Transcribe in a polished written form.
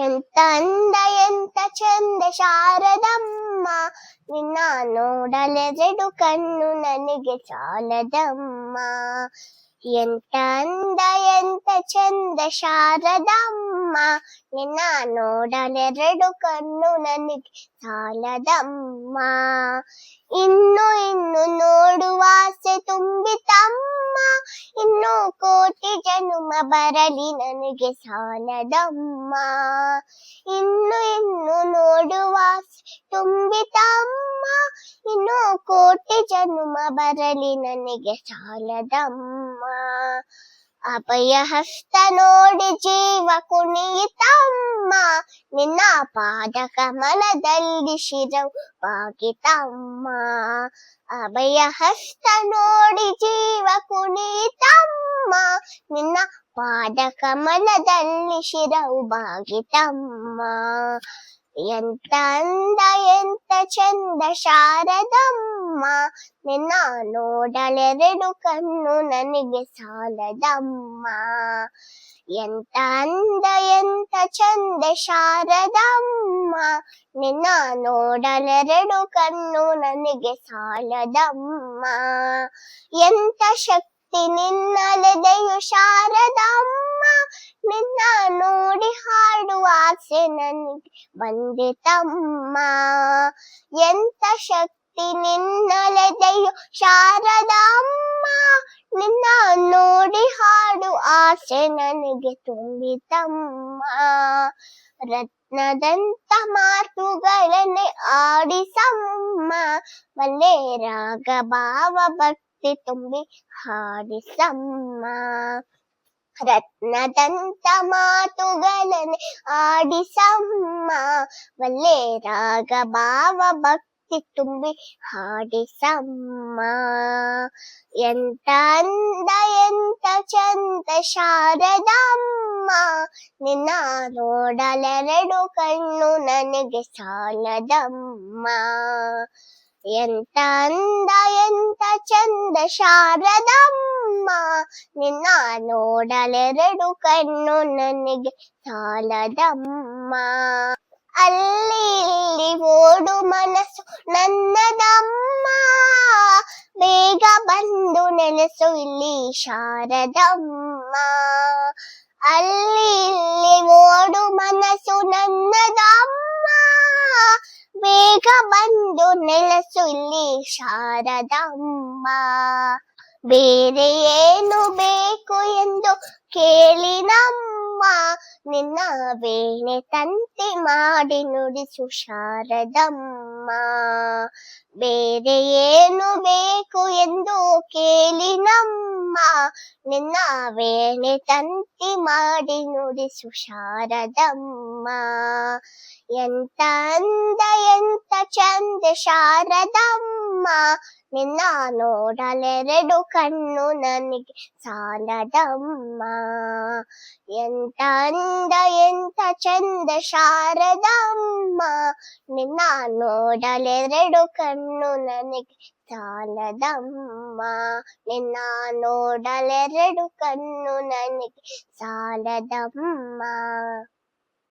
ಎಂತ ಅಂದ ಎಂತ ಚಂದ ಶಾರದಮ್ಮ, ನಿನ್ನ ನೋಡಲೆರಡು ಕಣ್ಣು ನನಗೆ ಸಾಲದಮ್ಮ. ಎಂತ ಅಂದ ಎಂತ ಚಂದ ಶಾರದಮ್ಮ, ನಿನ್ನ ನೋಡಲೆರಡು ಕಣ್ಣು ನನಗೆ ಸಾಲದಮ್ಮ. ಇನ್ನು ಇನ್ನು ನೋಡುವ ಆಸೆ ತುಂಬಿತಮ್ಮ, ಇನ್ನು ಕೋಟಿ ಜನುಮ ಬರಲಿ ನನಗೆ ಸಾಲದಮ್ಮ. ಇನ್ನು ಇನ್ನು ನೋಡುವ ಆಸೆ ತುಂಬಿತಮ್ಮ, ಇನ್ನು ಕೋಟಿ ಜನುಮ ಬರಲಿ ನನಗೆ ಸಾಲದಮ್ಮ. ಅಭಯ ಹಸ್ತ ನೋಡಿ ಜೀವ ಕುಣಿಯಿತಮ್ಮ, ನಿನ್ನ ಪಾದ ಕಮಲದಲ್ಲಿ ಶಿರವು ಬಾಗಿತಮ್ಮ. ಅಭಯ ಹಸ್ತ ನೋಡಿ ಜೀವ ಕುಣಿಯಿತಮ್ಮ, ನಿನ್ನ ಪಾದ ಕಮಲದಲ್ಲಿ ಶಿರವು ಬಾಗಿತಮ್ಮ. ಎಂತ ಅಂದ ಎಂತ ಚಂದ ಶಾರದಮ್ಮ, ನಿನ್ನ ನೋಡಲೆರಡು ಕಣ್ಣು ನನಗೆ ಸಾಲದಮ್ಮ. ಎಂತ ಅಂದ ಎಂತ ಚಂದ ಶಾರದಮ್ಮ, ನಿನ್ನ ನೋಡಲೆರಡು ಕಣ್ಣು ನನಗೆ ಸಾಲದಮ್ಮ. ಎಂತ ಶಕ್ತಿ ನಿನ್ನಲೆದೆಯು ಶಾರದಮ್ಮ, ನಿನ್ನ ನೋಡಿ ಹಾಡುವ ಆಸೆ ನನಗೆ ಬಂದಿತಮ್ಮ. ಎಂತ ಶಕ್ತಿ ನಿನ್ನಲೆದೆಯು ಶಾರದಮ್ಮ, ನಿನ್ನ ನೋಡಿ ಹಾಡು ಆಸೆ ನನಗೆ ತುಂಬಿತಮ್ಮ. ರತ್ನದಂತ ಮಾತುಗಳನ್ನೇ ಆಡಿಸಮ್ಮ, ಒಳ್ಳೆ ರಾಗ ಭಾವ ಭಕ್ತಿ ತುಂಬಿ ಹಾಡಿಸಮ್ಮ. ರತ್ನದಂತ ಮಾತುಗಳನ್ನೇ ಆಡಿಸಮ್ಮ, ಒಳ್ಳೆ ರಾಗ ಭಾವ ಭಕ್ತಿ ತುಂಬಿ ಹಾಡಿಸಮ್ಮ. ಎಂತ ಅಂದ ಎಂತ ಚಂದ ಶಾರದಮ್ಮ, ನಿನ್ನ ನೋಡಲೆರಡು ಕಣ್ಣು ನನಗೆ ಸಾಲದಮ್ಮ. ಎಂತ ಅಂದ ಎಂತ ಚಂದ ಶಾರದಮ್ಮ, ನಿನ್ನ ನೋಡಲೆರಡು ಕಣ್ಣು ನನಗೆ ಸಾಲದಮ್ಮ. ಅಲ್ಲಿ ಇಲ್ಲಿ ಓಡು ಮನಸ್ಸು ನನ್ನದಮ್ಮ, ಬೇಗ ಬಂದು ನೆಲೆಸು ಇಲ್ಲಿ ಶಾರದಮ್ಮ. ಅಲ್ಲಿ ಇಲ್ಲಿ ಓಡು ಮನಸ್ಸು ನನ್ನದಮ್ಮ, ಬೇಗ ಬಂದು ನೆಲೆಸು ಇಲ್ಲಿ ಶಾರದಮ್ಮ. ಬೇರೆ ಏನು ಬೇಕು ಎಂದು ಕೇಳಿ ನಮ್ಮ, ನಿನ್ನ ವೇಣೆ ತಂತಿ ಮಾಡಿ ನುಡಿಸು ಶಾರದಮ್ಮ. ಬೇರೆ ಏನು ಬೇಕು ಎಂದು ಕೇಳಿ ನಮ್ಮ, ನಿನ್ನ ವೇಣೆ ತಂತಿ ಮಾಡಿ ನುಡಿಸು ಶಾರದಮ್ಮ. ಎಂತ ಅಂದ ಎಂತ ಚಂದ ಶಾರದಮ್ಮ, ನಿನ್ನ ನೋಡಲೆರಡು ಕಣ್ಣು ನನಗೆ ಸಾಲದಮ್ಮ. ಎಂತ ಅಂದ ಎಂತ ಚಂದ ಶಾರದಮ್ಮ, ನಿನ್ನ ನೋಡಲೆರಡು ಕಣ್ಣು ನನಗೆ ಸಾಲದಮ್ಮ. ನಿನ್ನ ನೋಡಲೆರಡು ಕಣ್ಣು ನನಗೆ ಸಾಲದಮ್ಮ.